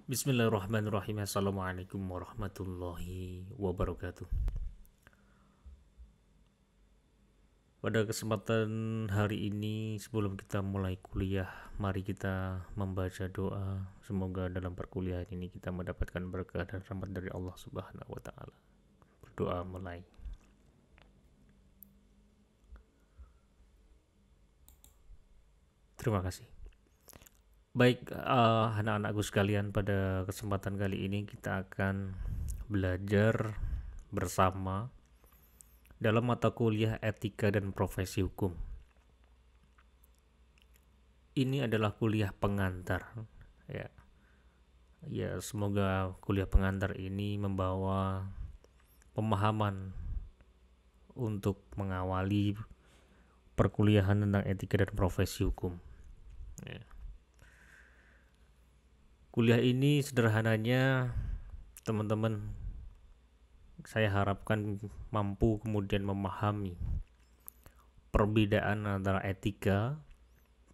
Bismillahirrahmanirrahim. Assalamualaikum warahmatullahi wabarakatuh. Pada kesempatan hari ini, sebelum kita mulai kuliah, mari kita membaca doa. Semoga dalam perkuliahan ini kita mendapatkan berkah dan rahmat dari Allah Subhanahu wa taala. Berdoa mulai. Terima kasih. Baik, anak-anakku sekalian, pada kesempatan kali ini kita akan belajar bersama dalam mata kuliah etika dan profesi hukum. Ini adalah kuliah pengantar, ya. Ya, semoga kuliah pengantar ini membawa pemahaman untuk mengawali perkuliahan tentang etika dan profesi hukum. Ya. Kuliah ini sederhananya, teman-teman, saya harapkan mampu kemudian memahami perbedaan antara etika,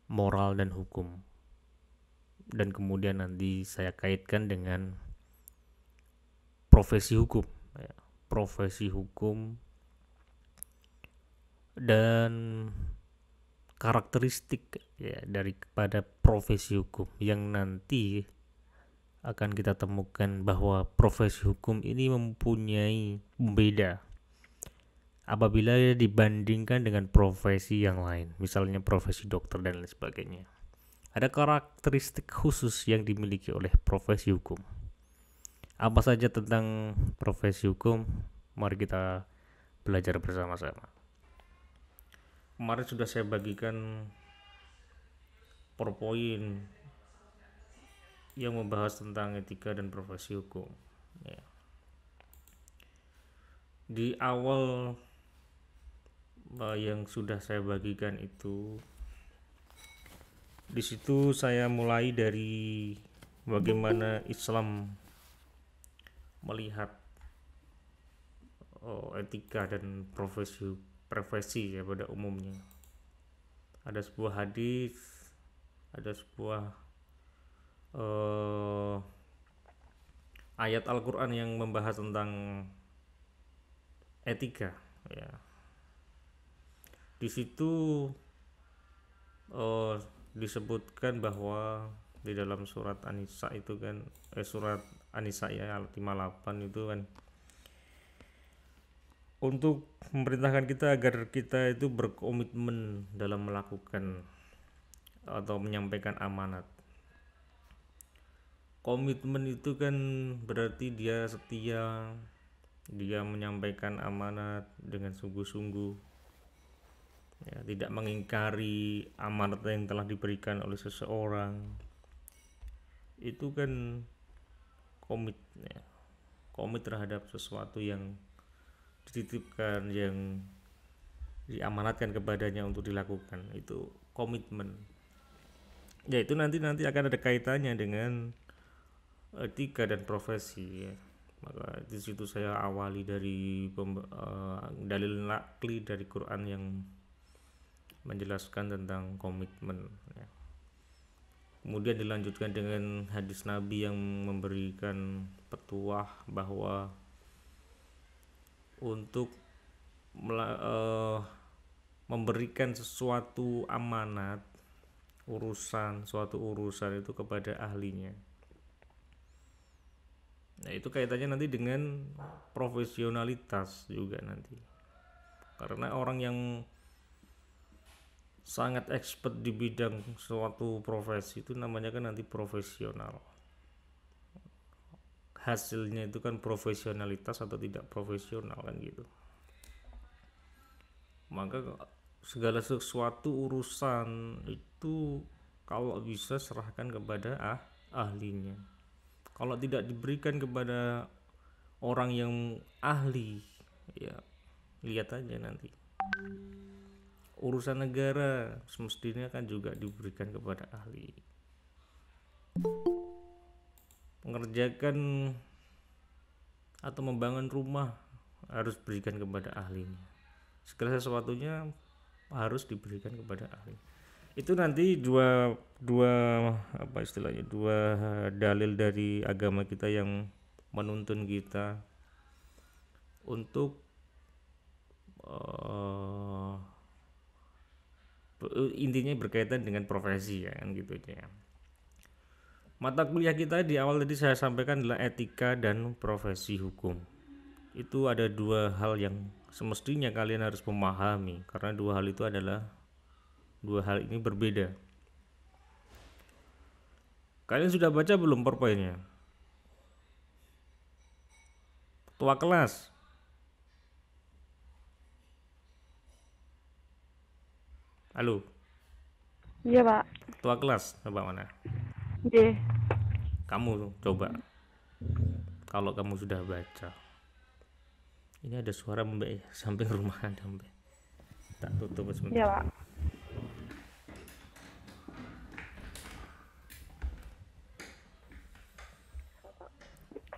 moral, dan hukum. Dan kemudian nanti saya kaitkan dengan profesi hukum, ya. Profesi hukum dan karakteristik, ya, daripada profesi hukum yang nanti akan kita temukan bahwa profesi hukum ini mempunyai beda apabila dibandingkan dengan profesi yang lain, misalnya profesi dokter dan lain sebagainya. Ada karakteristik khusus yang dimiliki oleh profesi hukum. Apa saja tentang profesi hukum? Mari kita belajar bersama-sama. Kemarin sudah saya bagikan PowerPoint yang membahas tentang etika dan profesi hukum, ya. Di awal yang sudah saya bagikan itu, di situ saya mulai dari bagaimana Islam melihat etika dan profesi ya pada umumnya. Ada sebuah hadis, ada sebuah ayat Al-Quran yang membahas tentang etika, ya. Di situ disebutkan bahwa di dalam surat An-Nisa itu kan surat An-Nisa ya 58 itu kan, untuk memerintahkan kita agar kita itu berkomitmen dalam melakukan atau menyampaikan amanat. Komitmen itu kan berarti dia setia, dia menyampaikan amanat dengan sungguh-sungguh, ya, tidak mengingkari amanat yang telah diberikan oleh seseorang. Itu kan komit, ya. Komit terhadap sesuatu yang dititipkan, yang diamanatkan kepadanya untuk dilakukan, itu komitmen. Ya, itu nanti akan ada kaitannya dengan etika dan profesi, ya. Maka di situ saya awali dari dalil nakli dari Quran yang menjelaskan tentang komitmen, ya. Kemudian dilanjutkan dengan hadis Nabi yang memberikan petuah bahwa untuk memberikan sesuatu amanat, suatu urusan itu kepada ahlinya. Nah, itu kaitannya nanti dengan profesionalitas juga nanti. Karena orang yang sangat expert di bidang suatu profesi itu namanya kan nanti profesional. Hasilnya itu kan profesionalitas atau tidak profesional kan gitu. Maka segala sesuatu urusan itu kalau bisa serahkan kepada ahlinya. Kalau tidak diberikan kepada orang yang ahli, ya lihat aja nanti. Urusan negara semestinya kan juga diberikan kepada ahli. Mengerjakan atau membangun rumah harus berikan kepada ahlinya. Segala sesuatunya harus diberikan kepada ahli. Itu nanti dua dua apa istilahnya, dua dalil dari agama kita yang menuntun kita untuk eh, intinya berkaitan dengan profesi ya kan gitu ya. Mata kuliah kita di awal tadi saya sampaikan adalah etika dan profesi hukum. Itu ada dua hal yang semestinya kalian harus memahami karena dua hal ini berbeda. Kalian sudah baca belum PowerPoint-nya? Tua kelas. Halo, Iya, Pak. tua kelas coba mana? Oke. Kamu coba kalau kamu sudah baca. Ini ada suara mbak ya, samping rumah ada mbak. Tak tutup Iya, sebentar. Pak.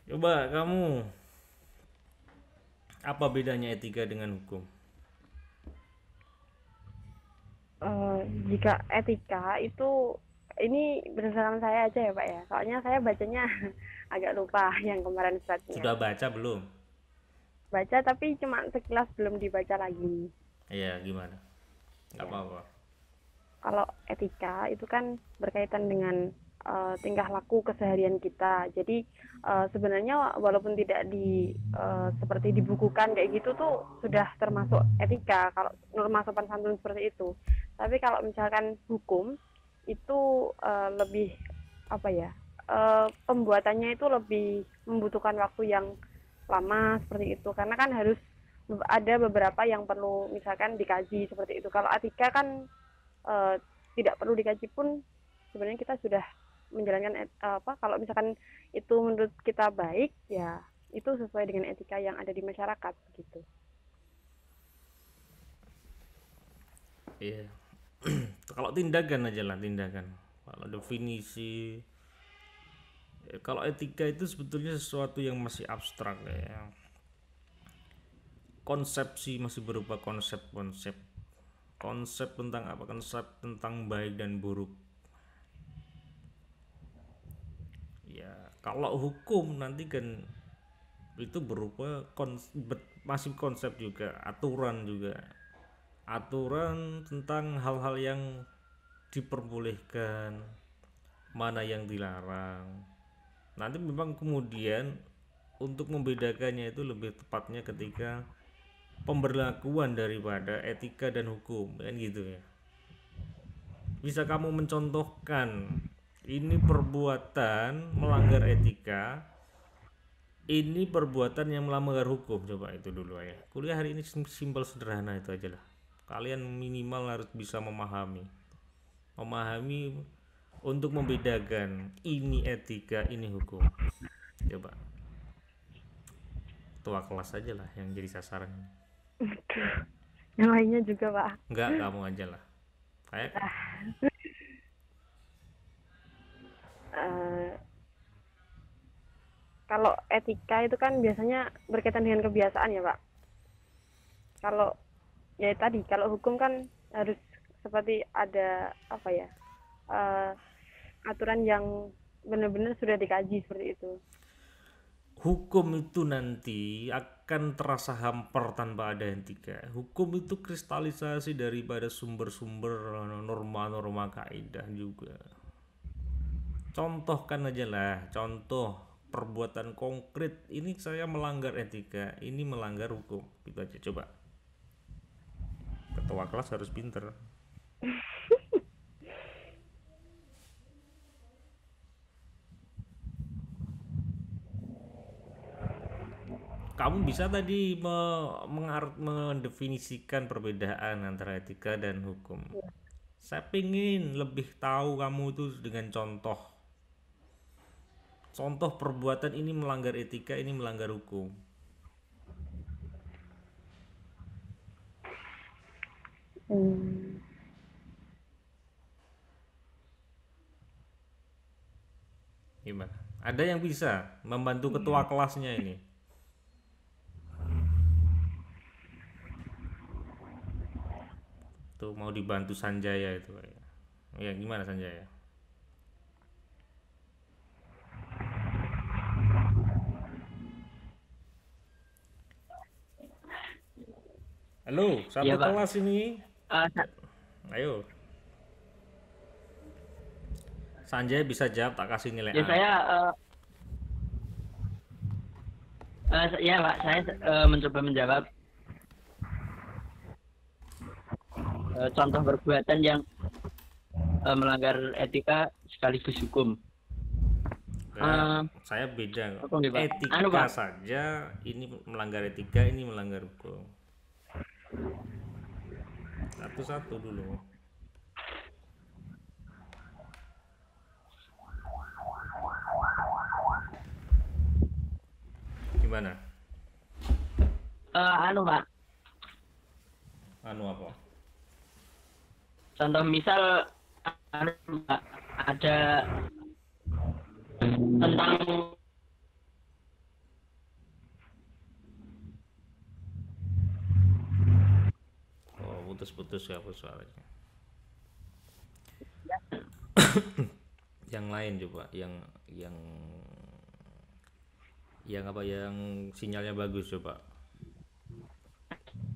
Coba kamu, apa bedanya etika dengan hukum? Eh, Jika etika itu ini berdasarkan saya aja ya, Pak ya. Soalnya saya bacanya agak lupa yang kemarin suratnya. Sudah baca belum? Baca tapi cuma sekilas, belum dibaca lagi. Iya, gimana? Nggak Ya. apa-apa. Kalau etika itu kan berkaitan dengan tingkah laku keseharian kita. Jadi sebenarnya walaupun tidak seperti dibukukan kayak gitu tuh sudah termasuk etika kalau norma sopan santun seperti itu. Tapi kalau misalkan hukum itu lebih apa ya? Pembuatannya itu lebih membutuhkan waktu yang lama seperti itu karena kan harus ada beberapa yang perlu misalkan dikaji seperti itu. Kalau etika kan uh, tidak perlu dikaji pun sebenarnya kita sudah menjalankan kalau misalkan itu menurut kita baik ya itu sesuai dengan etika yang ada di masyarakat gitu. Iya. Kalau tindakan aja lah, tindakan. Kalau definisi, kalau etika itu sebetulnya sesuatu yang masih abstrak ya. Konsepsi masih berupa konsep-konsep. Konsep tentang apa? Konsep tentang baik dan buruk. Ya, kalau hukum nanti kan itu berupa masih konsep juga, aturan juga. Aturan tentang hal-hal yang diperbolehkan, mana yang dilarang. Nanti memang kemudian untuk membedakannya itu lebih tepatnya ketika pemberlakuan daripada etika dan hukum kan gitu ya. Bisa kamu mencontohkan ini perbuatan melanggar etika, ini perbuatan yang melanggar hukum, coba itu dulu ya. Kuliah hari ini simpel sederhana itu aja lah. Kalian minimal harus bisa memahami untuk membedakan ini etika, ini hukum. Coba tua kelas aja lah yang jadi sasaran. Yang lainnya juga, Pak. Enggak, kamu aja lah. Kayak uh, Kalau etika itu kan biasanya berkaitan dengan kebiasaan ya, Pak. Kalau ya tadi kalau hukum kan harus seperti ada apa ya, uh, aturan yang benar-benar sudah dikaji seperti itu. hukum itu nanti akan terasa hamper tanpa ada etika. Hukum itu kristalisasi daripada sumber-sumber norma-norma kaidah juga. Contohkan aja lah, contoh perbuatan konkret ini saya melanggar etika, ini melanggar hukum. Gitu aja coba. Ketua kelas harus pinter. Kamu bisa tadi mendefinisikan perbedaan antara etika dan hukum. Saya pengen lebih tahu kamu itu dengan contoh. Contoh perbuatan ini melanggar etika, ini melanggar hukum. Hmm. Gimana? Ada yang bisa membantu ketua kelasnya ini? Tuh mau dibantu Sanjaya itu. Ya gimana Sanjay? Halo, Iya satu Pak. kelas ini. Eh, sa- Ayo, Sanjay bisa jawab tak kasih nilai ya A. saya ya Pak, saya mencoba menjawab contoh perbuatan yang melanggar etika sekaligus hukum. Enggak, Eh, saya beda. apa nih Pak? Anu Etika Pak, saja, ini melanggar etika, ini melanggar hukum. Satu-satu dulu. Gimana? anu Pak, Anu apa? contoh misal anu Pak, ada tentang Oh, putus-putus ya suaranya. Yang lain coba, yang apa yang sinyalnya bagus coba.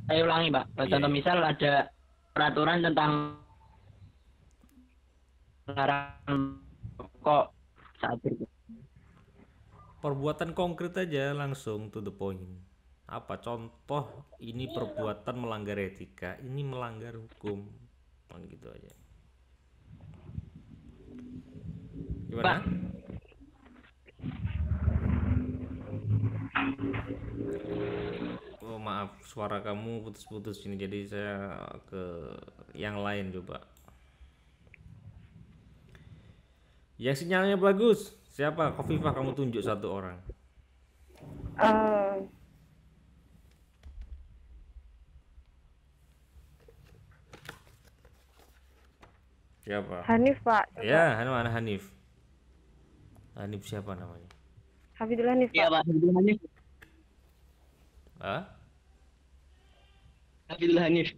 saya ulangi Pak, Iya, contoh iya. misal ada peraturan tentang larangan kok saat berbuka. Perbuatan konkret aja langsung to the point. Apa contoh ini perbuatan melanggar etika, ini melanggar hukum. Gitu aja. Pak, Gimana? Oh, maaf, suara kamu putus-putus ini, jadi saya ke yang lain coba. Yang sinyalnya bagus, siapa? Kofifah, kamu tunjuk satu orang. Eh, Siapa? Hanif Pak, coba. Ya, mana Hanif? Hanif siapa namanya? Hafidul Hanif iya Pak. Pak, Habibul Hanif. Ah? Habibul Hanif.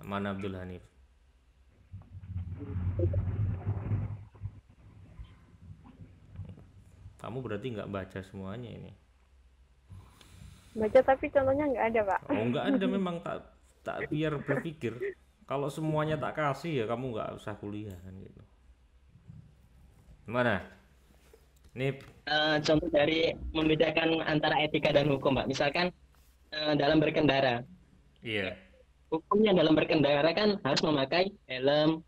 Mana Abdul Hanif? Kamu berarti nggak baca semuanya ini. Baca tapi contohnya nggak ada Pak. Oh, nggak ada, memang tak tak biar berpikir. Kalau semuanya tak kasih ya kamu nggak usah kuliah kan gitu. Mana? Nip. Contoh dari membedakan antara etika dan hukum Pak. Misalkan dalam berkendara. Iya. Hukumnya dalam berkendara kan harus memakai helm,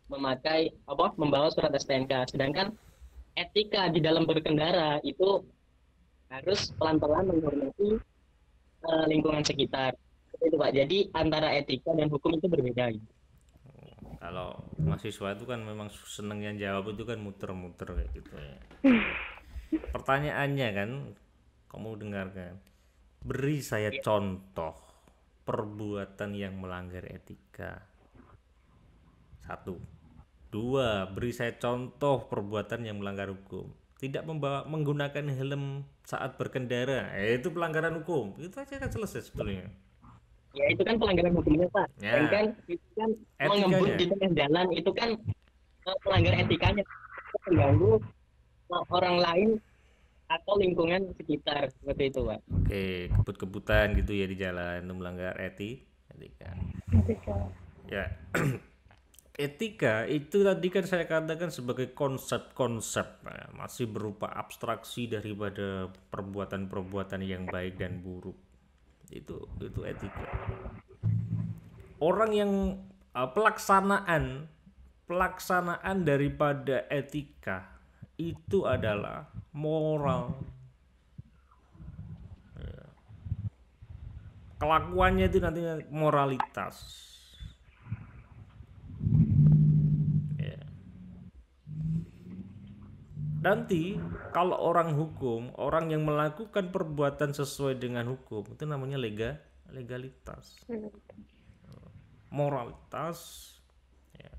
memakai membawa surat STNK. Sedangkan etika di dalam berkendara itu harus pelan-pelan menghormati lingkungan sekitar. Seperti itu Pak. Jadi antara etika dan hukum itu berbeda. Kalau mahasiswa itu kan memang senengnya jawab itu kan muter-muter kayak gitu ya. Pertanyaannya kan, kamu dengarkan. Beri saya contoh perbuatan yang melanggar etika. 1. 2. Beri saya contoh perbuatan yang melanggar hukum. Tidak menggunakan helm saat berkendara, itu pelanggaran hukum. Itu aja kan selesai sebetulnya. Ya itu kan pelanggaran hukumnya Pak. Ya. Dan kan itu kan mengebut Etikanya. di tengah jalan itu kan melanggar etikanya, mengganggu orang lain atau lingkungan sekitar, seperti itu Pak. Oke, kebut-kebutan gitu ya di jalan, itu melanggar etika. Etika. Ya. Etika itu tadi kan saya katakan sebagai konsep-konsep, masih berupa abstraksi daripada perbuatan-perbuatan yang baik dan buruk. Itu etika. Orang yang pelaksanaan daripada etika itu adalah moral. Kelakuannya itu nantinya moralitas. Ya. Nanti kalau orang hukum, orang yang melakukan perbuatan sesuai dengan hukum itu namanya legalitas. Moralitas, ya.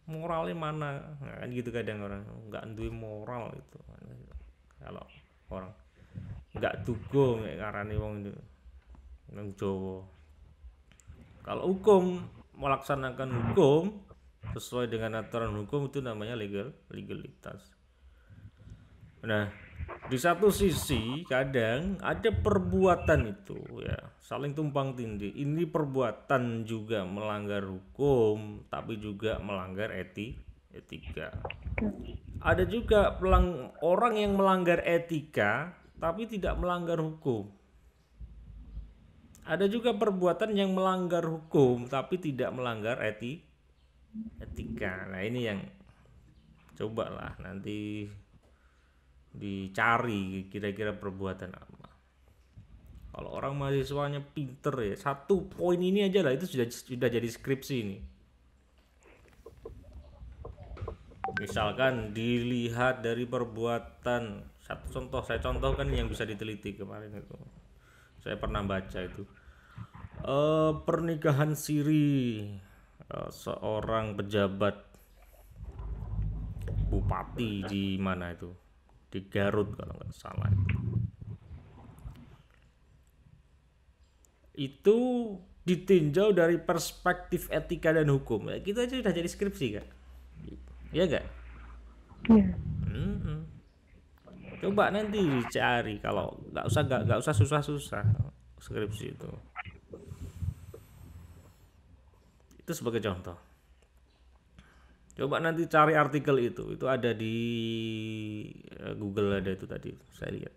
Moralnya mana? Nah, kan gitu kadang orang nggak duwe moral itu. Kalau orang nggak tugo kayak ngarani wong itu nang Jawa. Kalau hukum, melaksanakan hukum sesuai dengan aturan hukum itu namanya legalitas. Nah, di satu sisi kadang ada perbuatan itu ya saling tumpang tindih. Ini perbuatan juga melanggar hukum, tapi juga melanggar etika. Ada juga orang yang melanggar etika, tapi tidak melanggar hukum. Ada juga perbuatan yang melanggar hukum, tapi tidak melanggar etika. Nah ini yang cobalah nanti dicari kira-kira perbuatan apa. Kalau orang mahasiswanya pinter ya, satu poin ini aja lah itu sudah jadi skripsi ini. Misalkan dilihat dari perbuatan, satu contoh saya contohkan yang bisa diteliti kemarin itu. Saya pernah baca itu. Pernikahan siri seorang pejabat bupati di mana itu, di Garut kalau nggak salah itu ditinjau dari perspektif etika dan hukum. Ya, kita aja udah jadi skripsi kan, ya nggak? Coba nanti dicari, kalau nggak usah susah-susah skripsi itu sebagai contoh. Coba nanti cari artikel itu ada di Google, ada itu tadi saya lihat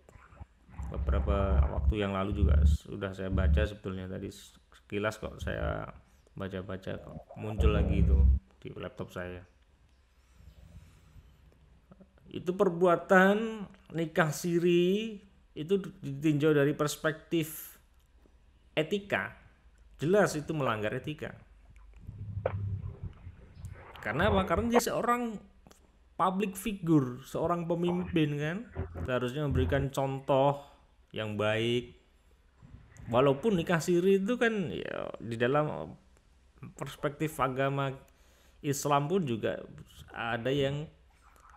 beberapa waktu yang lalu juga sudah saya baca sebetulnya, tadi sekilas kok saya baca-baca kok muncul lagi itu di laptop saya. Itu perbuatan nikah siri itu ditinjau dari perspektif etika, jelas itu melanggar etika. Karena apa? Karena dia seorang public figure, seorang pemimpin kan, seharusnya memberikan contoh yang baik. Walaupun nikah siri itu kan ya, di dalam perspektif agama Islam pun juga ada yang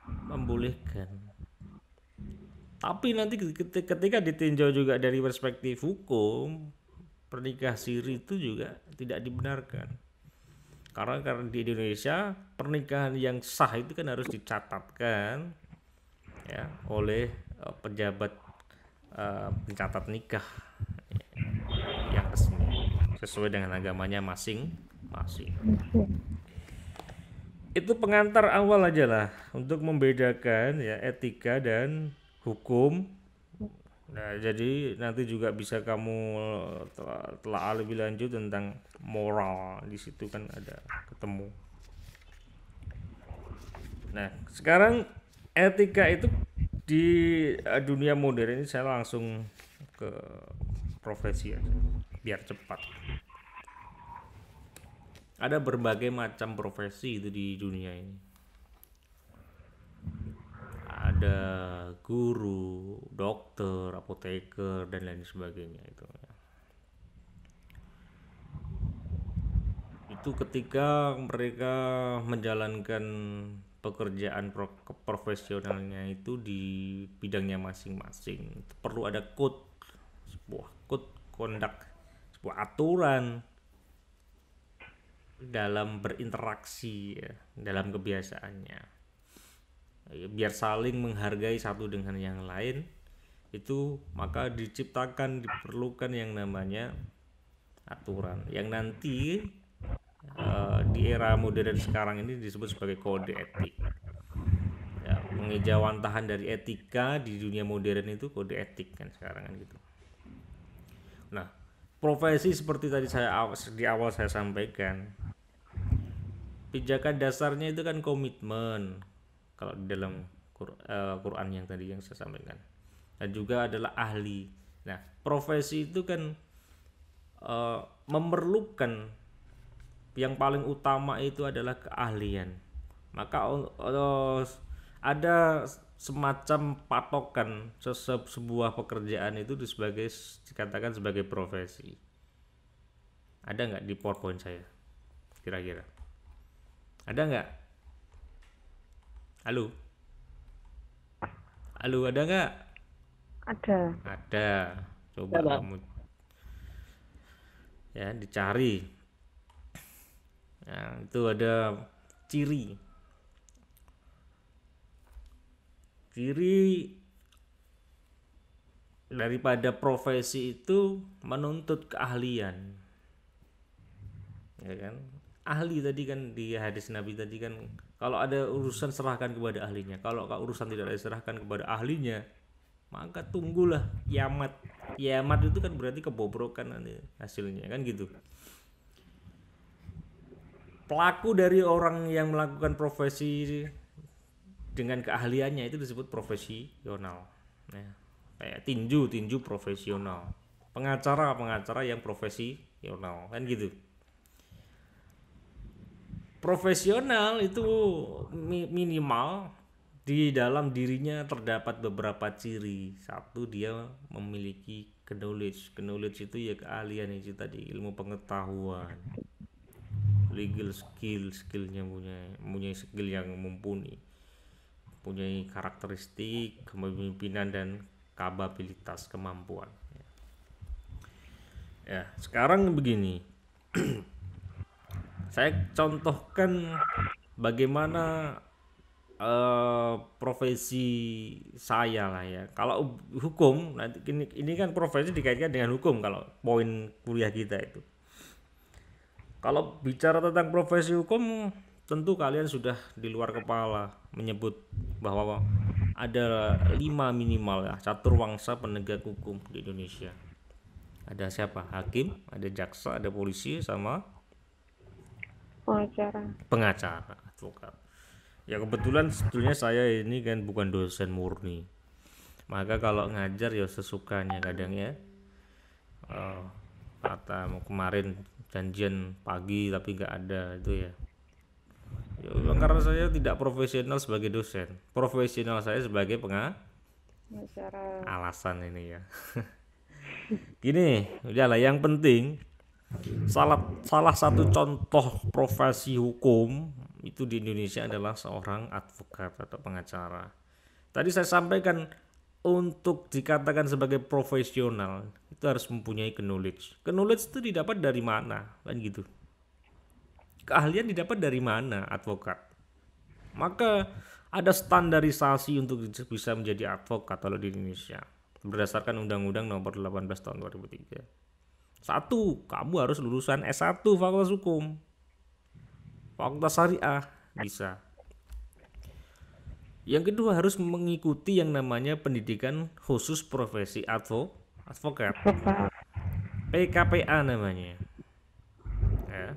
membolehkan. Tapi nanti ketika ditinjau juga dari perspektif hukum, pernikahan siri itu juga tidak dibenarkan. Karena di Indonesia pernikahan yang sah itu kan harus dicatatkan ya oleh pejabat pencatat nikah yang resmi sesuai dengan agamanya masing-masing. Itu pengantar awal aja lah untuk membedakan ya etika dan hukum. Nah, jadi nanti juga bisa kamu telah lebih lanjut tentang moral, di situ kan ada ketemu. Nah, sekarang etika itu di dunia modern ini saya langsung ke profesi aja, biar cepat. Ada berbagai macam profesi itu di dunia ini. Ada guru, dokter, apoteker dan lain sebagainya itu ketika mereka menjalankan pekerjaan profesionalnya itu di bidangnya masing-masing, itu perlu ada sebuah code conduct, sebuah aturan dalam berinteraksi ya, dalam kebiasaannya. Biar saling menghargai satu dengan yang lain, itu maka diperlukan yang namanya aturan yang nanti di era modern sekarang ini disebut sebagai kode etik ya, pengejauhantahan dari etika di dunia modern itu kode etik kan sekarang kan gitu. Nah, profesi seperti tadi di awal saya sampaikan, pijakan dasarnya itu kan komitmen kalau di dalam Quran yang tadi yang saya sampaikan, dan juga adalah ahli. Nah, profesi itu kan memerlukan yang paling utama itu adalah keahlian. Maka ada semacam patokan sebuah pekerjaan itu dikatakan sebagai profesi. Ada nggak di PowerPoint saya? Kira-kira ada nggak? Halo, ada nggak? Ada. Coba kamu ya dicari. Nah, itu ada ciri. Ciri daripada profesi itu menuntut keahlian, ya kan? Ahli tadi kan di hadis Nabi tadi kan, kalau ada urusan serahkan kepada ahlinya. Kalau urusan tidak diserahkan kepada ahlinya, maka tunggulah kiamat. Kiamat itu kan berarti kebobrokan nanti hasilnya kan gitu. Pelaku dari orang yang melakukan profesi dengan keahliannya itu disebut profesional. Nah, kayak tinju profesional, pengacara yang profesional kan gitu. Profesional itu minimal di dalam dirinya terdapat beberapa ciri. Satu, dia memiliki knowledge itu ya keahlian itu tadi, ilmu pengetahuan, legal skillnya punya skill yang mumpuni, punya karakteristik kepemimpinan dan kapabilitas kemampuan. Ya, sekarang begini. Saya contohkan bagaimana profesi saya lah ya. Kalau hukum, nanti ini kan profesi dikaitkan dengan hukum kalau poin kuliah kita itu. Kalau bicara tentang profesi hukum, tentu kalian sudah di luar kepala menyebut bahwa ada 5 minimal ya caturwangsa penegak hukum di Indonesia. Ada siapa? Hakim, ada jaksa, ada polisi, sama pengacara, advokat. Ya kebetulan sebetulnya saya ini kan bukan dosen murni, maka kalau ngajar ya sesukanya kadang ya. Kata kemarin janjian pagi tapi nggak ada itu ya. Ya karena saya tidak profesional sebagai dosen, profesional saya sebagai pengacara. Alasan ini ya. Gini, udahlah, yang penting salah satu contoh profesi hukum itu di Indonesia adalah seorang advokat atau pengacara. Tadi saya sampaikan untuk dikatakan sebagai profesional itu harus mempunyai knowledge. Knowledge itu didapat dari mana? Kan gitu. Keahlian didapat dari mana advokat? Maka ada standarisasi untuk bisa menjadi advokat kalau di Indonesia berdasarkan Undang-Undang Nomor 18 Tahun 2003. 1, kamu harus lulusan S1 Fakultas Hukum, Fakultas Syariah bisa. Yang kedua, harus mengikuti yang namanya pendidikan khusus profesi advokat, PKPA namanya ya.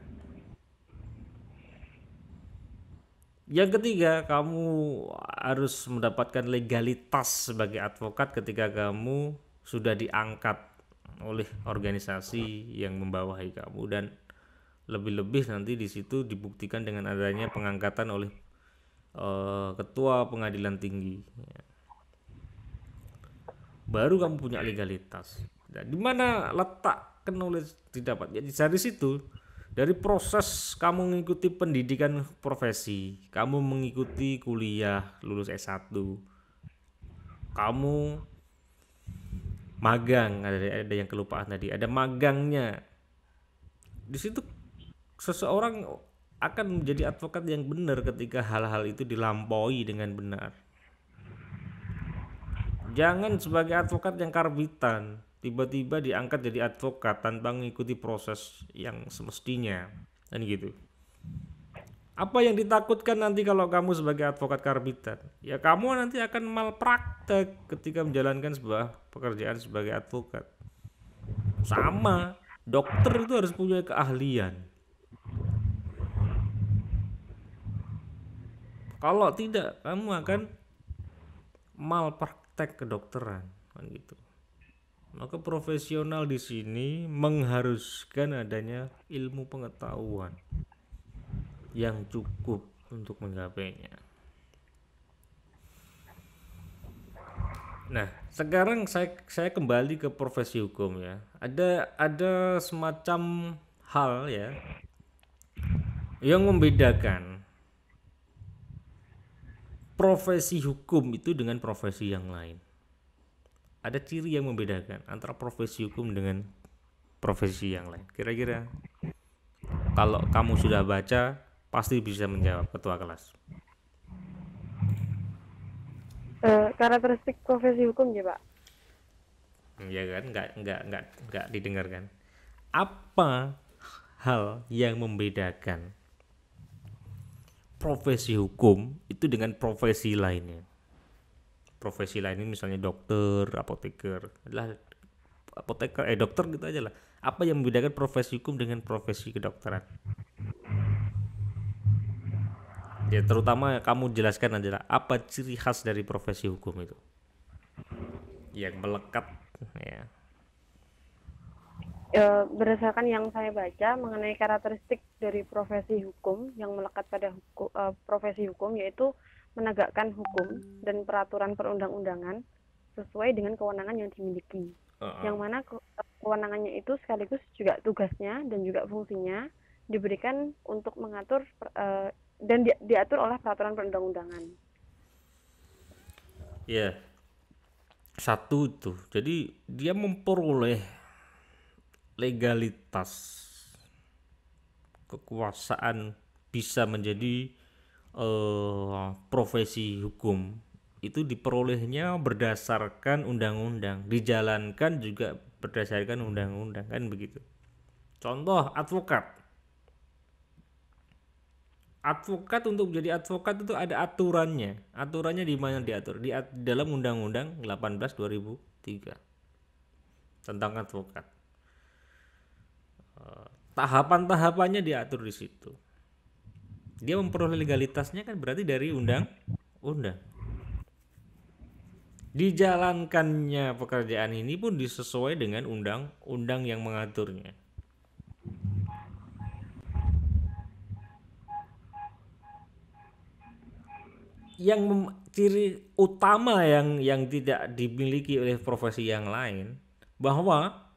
Yang ketiga, kamu harus mendapatkan legalitas sebagai advokat ketika kamu sudah diangkat oleh organisasi yang membawahi kamu, dan lebih-lebih nanti di situ dibuktikan dengan adanya pengangkatan oleh ketua pengadilan tinggi ya. Baru kamu punya legalitas. Dan di mana letak knowledge didapat? Jadi dari situ, dari proses kamu mengikuti pendidikan profesi, kamu mengikuti kuliah lulus S1, kamu magang, ada yang kelupaan tadi, ada magangnya. Di situ seseorang akan menjadi advokat yang benar ketika hal-hal itu dilampaui dengan benar. Jangan sebagai advokat yang karbitan, tiba-tiba diangkat jadi advokat tanpa mengikuti proses yang semestinya, dan gitu. Apa yang ditakutkan nanti kalau kamu sebagai advokat karbitan? Ya kamu nanti akan malpraktek ketika menjalankan sebuah pekerjaan sebagai advokat. Sama, dokter itu harus punya keahlian. Kalau tidak, kamu akan malpraktek kedokteran, kan gitu. Maka profesional di sini mengharuskan adanya ilmu pengetahuan yang cukup untuk menggapainya. Nah, sekarang saya kembali ke profesi hukum ya. Ada semacam hal ya yang membedakan profesi hukum itu dengan profesi yang lain. Ada ciri yang membedakan antara profesi hukum dengan profesi yang lain. Kira-kira kalau kamu sudah baca Pasti bisa menjawab ketua kelas. Karakteristik profesi hukum ya Pak. Ya kan, nggak didengarkan. Apa hal yang membedakan profesi hukum itu dengan profesi lainnya? Profesi lainnya misalnya dokter, apoteker, adalah apoteker, dokter gitu aja lah. Apa yang membedakan profesi hukum dengan profesi kedokteran? Ya terutama kamu jelaskan adalah apa ciri khas dari profesi hukum itu yang melekat ya. Berdasarkan yang saya baca mengenai karakteristik dari profesi hukum yang melekat pada profesi hukum, yaitu menegakkan hukum dan peraturan perundang-undangan sesuai dengan kewenangan yang dimiliki. Yang mana kewenangannya itu sekaligus juga tugasnya dan juga fungsinya diberikan untuk mengatur dan diatur oleh peraturan perundang-undangan. Ya, satu itu. Jadi dia memperoleh legalitas kekuasaan bisa menjadi profesi hukum itu diperolehnya berdasarkan undang-undang, dijalankan juga berdasarkan undang-undang, kan begitu. Contoh advokat untuk menjadi advokat itu ada aturannya di mana diatur di dalam Undang-Undang 18 2003 tentang advokat. Tahapan-tahapannya diatur di situ. Dia memperoleh legalitasnya kan berarti dari undang-undang. Dijalankannya pekerjaan ini pun disesuai dengan undang-undang yang mengaturnya. Yang ciri utama yang tidak dimiliki oleh profesi yang lain, bahwa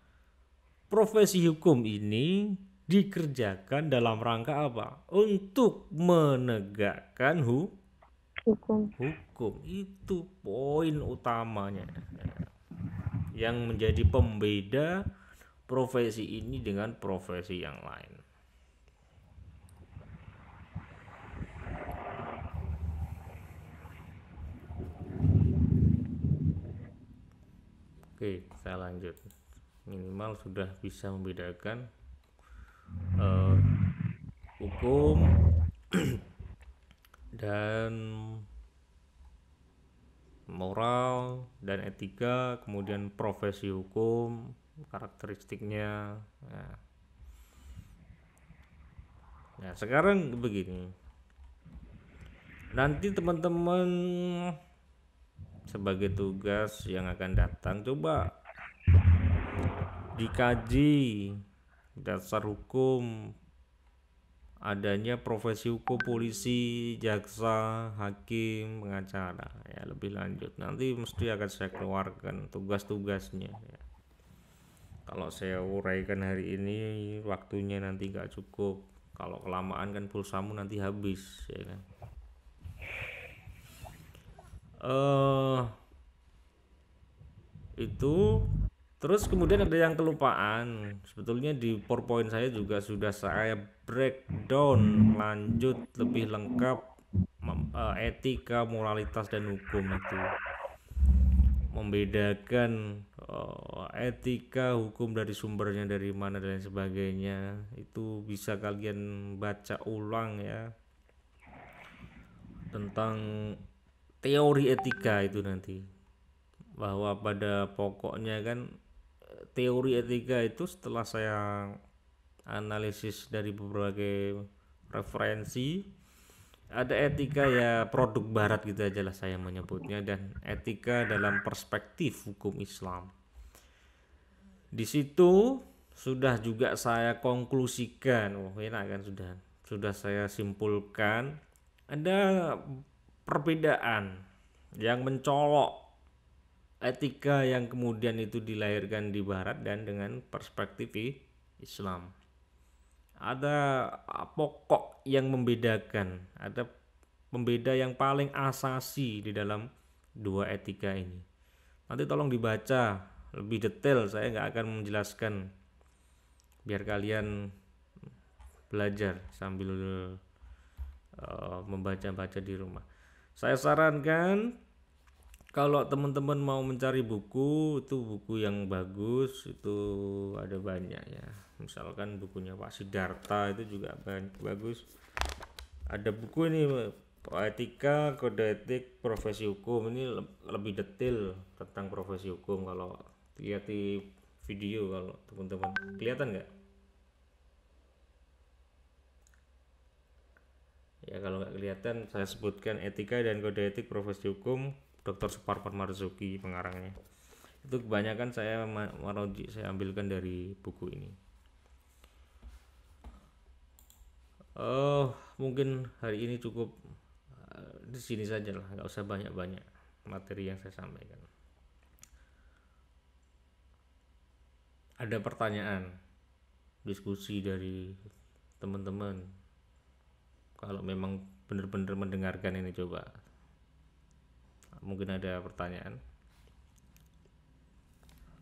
profesi hukum ini dikerjakan dalam rangka apa? Untuk menegakkan hukum. Itu poin utamanya yang menjadi pembeda profesi ini dengan profesi yang lain. Oke, saya lanjut. Minimal sudah bisa membedakan hukum dan moral dan etika, kemudian profesi hukum, karakteristiknya. Nah, sekarang begini. Nanti teman-teman sebagai tugas yang akan datang, coba dikaji dasar hukum adanya profesi hukum polisi, jaksa, hakim, pengacara ya lebih lanjut. Nanti mesti akan saya keluarkan tugas-tugasnya ya. Kalau saya uraikan hari ini waktunya nanti nggak cukup. Kalau kelamaan kan pulsamu nanti habis ya kan. Itu terus kemudian ada yang kelupaan. Sebetulnya di PowerPoint saya juga sudah saya breakdown lanjut lebih lengkap etika, moralitas dan hukum itu. Membedakan etika, hukum dari sumbernya dari mana dan lain sebagainya. Itu bisa kalian baca ulang ya. Tentang teori etika itu nanti, bahwa pada pokoknya kan teori etika itu setelah saya analisis dari berbagai referensi, ada etika ya produk barat gitu aja lah saya menyebutnya, dan etika dalam perspektif hukum Islam. Di situ sudah juga saya konklusikan, enak kan, sudah saya simpulkan ada perbedaan yang mencolok etika yang kemudian itu dilahirkan di barat dan dengan perspektif Islam. Ada pokok yang membedakan, ada pembeda yang paling asasi di dalam dua etika ini. Nanti tolong dibaca lebih detail, saya nggak akan menjelaskan biar kalian belajar sambil membaca-baca di rumah. Saya sarankan kalau teman-teman mau mencari buku, itu buku yang bagus itu ada banyak ya. Misalkan bukunya Pak Siddhartha itu juga bagus. Ada buku ini Etika Kode Etik Profesi Hukum, ini lebih detail tentang profesi hukum. Kalau lihat di video, kalau teman-teman kelihatan nggak? Ya kalau nggak kelihatan saya sebutkan Etika dan Kode Etik Profesi Hukum Dr. Suparman Marzuki pengarangnya. Itu kebanyakan saya ambilkan dari buku ini. Mungkin hari ini cukup di sini saja lah, nggak usah banyak-banyak materi yang saya sampaikan. Ada pertanyaan, diskusi dari teman-teman? Kalau memang benar-benar mendengarkan ini, coba mungkin ada pertanyaan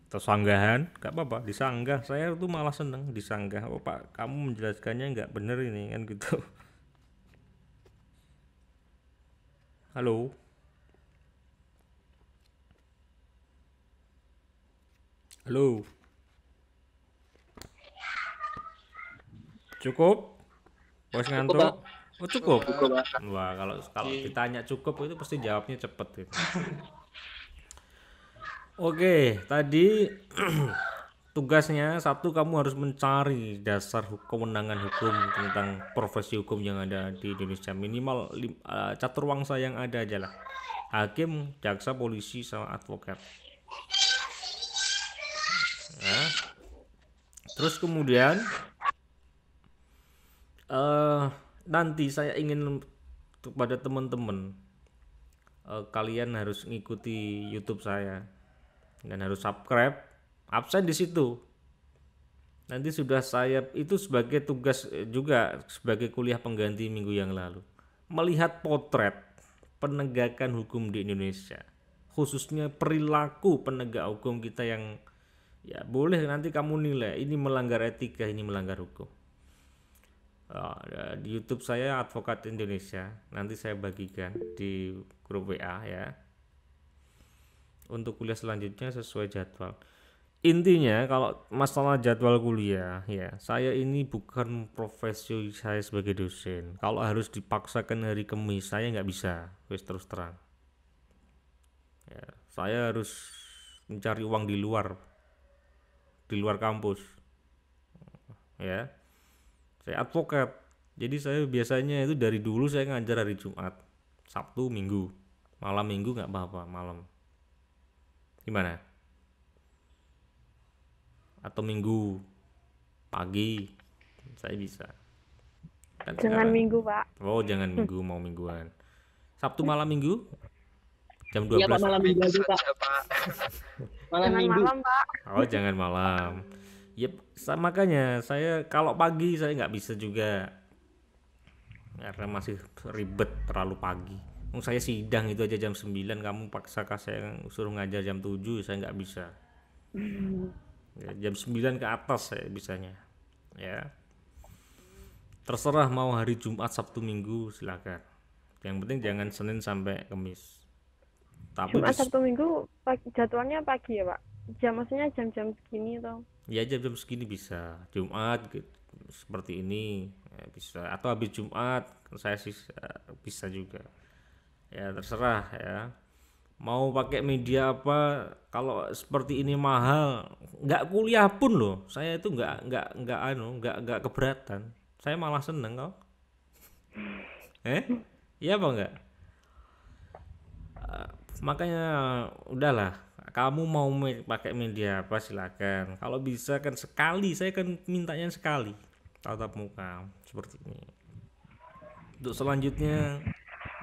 atau sanggahan, gak apa-apa disanggah. Saya tuh malah seneng disanggah. Oh Pak, kamu menjelaskannya nggak bener ini kan gitu. Halo, halo, cukup? Bos ngantuk? Oh cukup. Wah, kalau ditanya cukup itu pasti jawabnya cepet gitu. Oke, tadi tugasnya satu, kamu harus mencari dasar kewenangan hukum tentang profesi hukum yang ada di Indonesia, minimal caturwangsa yang ada aja lah, hakim, jaksa, polisi, sama advokat. Nah, terus kemudian nanti saya ingin kepada teman-teman, kalian harus ngikuti YouTube saya dan harus subscribe, absen di situ. Nanti sudah saya itu sebagai tugas juga sebagai kuliah pengganti minggu yang lalu, melihat potret penegakan hukum di Indonesia, khususnya perilaku penegak hukum kita yang ya boleh nanti kamu nilai ini melanggar etika, ini melanggar hukum. Di YouTube saya Advokat Indonesia, nanti saya bagikan di grup WA ya, untuk kuliah selanjutnya sesuai jadwal. Intinya kalau masalah jadwal kuliah ya, saya ini bukan profesi saya sebagai dosen. Kalau harus dipaksakan hari Kamis, saya nggak bisa, wis terus terang ya, saya harus mencari uang di luar kampus ya. Saya advokat, jadi saya biasanya itu dari dulu saya ngajar hari Jumat, Sabtu, Minggu. Malam Minggu nggak apa-apa, malam gimana? Atau Minggu pagi saya bisa kan Jangan sekarang. Minggu, Pak. Oh jangan Minggu, mau mingguan. Sabtu malam Minggu jam Iya Pak, 12. malam minggu aja Pak. Malam Jangan minggu. malam, Pak. Oh jangan malam. Yep, makanya saya kalau pagi saya nggak bisa juga karena masih ribet terlalu pagi. Saya sidang itu aja jam 9, kamu paksa saya suruh ngajar jam 7, saya nggak bisa. Ya, jam 9 ke atas saya bisanya ya. Terserah mau hari Jumat, Sabtu, Minggu silakan. Yang penting jangan Senin sampai Kamis. Tapi Jumat, Sabtu, Minggu jadwalnya pagi ya, Pak? Maksudnya jam-jam segini atau? Ya jam-jam segini bisa. Jumat gitu, seperti ini ya, bisa. Atau habis Jumat saya sih bisa juga. Ya terserah ya. Mau pakai media apa, kalau seperti ini mahal, nggak kuliah pun loh. Saya itu nggak keberatan. Saya malah seneng kok. Iya apa enggak? Makanya udahlah, kamu mau pakai media apa silakan. Kalau bisa kan sekali, saya kan mintanya sekali tatap muka seperti ini. Untuk selanjutnya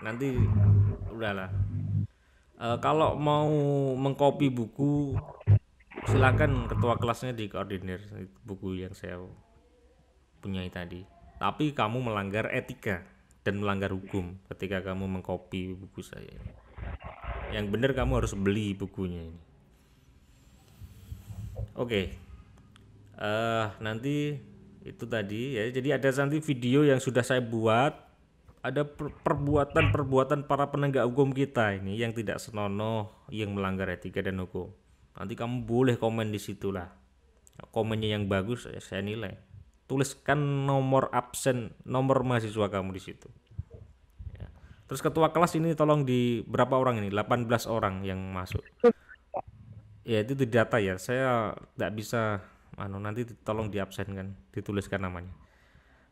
nanti udahlah. Kalau mau mengcopy buku silakan ketua kelasnya dikoordinir buku yang saya punyai tadi. Tapi kamu melanggar etika dan melanggar hukum ketika kamu mengcopy buku saya. Yang benar kamu harus beli bukunya ini. Oke. Nanti itu tadi ya. Jadi ada nanti video yang sudah saya buat, ada perbuatan-perbuatan para penegak hukum kita ini yang tidak senonoh, yang melanggar etika dan hukum. Nanti kamu boleh komen di situ lah. Komennya yang bagus saya nilai. Tuliskan nomor absen, nomor mahasiswa kamu di situ. Ya. Terus ketua kelas ini tolong di berapa orang ini? 18 orang yang masuk. Ya itu di data ya. Saya tidak bisa nanti tolong diabsenkan, dituliskan namanya.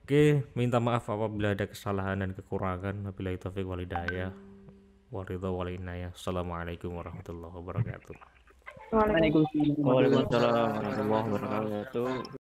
Oke, minta maaf apabila ada kesalahan dan kekurangan. Wabillahi taufiq wal hidayah. Waridha wal inayah. Assalamualaikum warahmatullahi wabarakatuh. Waalaikumsalam. Waalaikumsalam. Waalaikumsalam warahmatullahi wabarakatuh.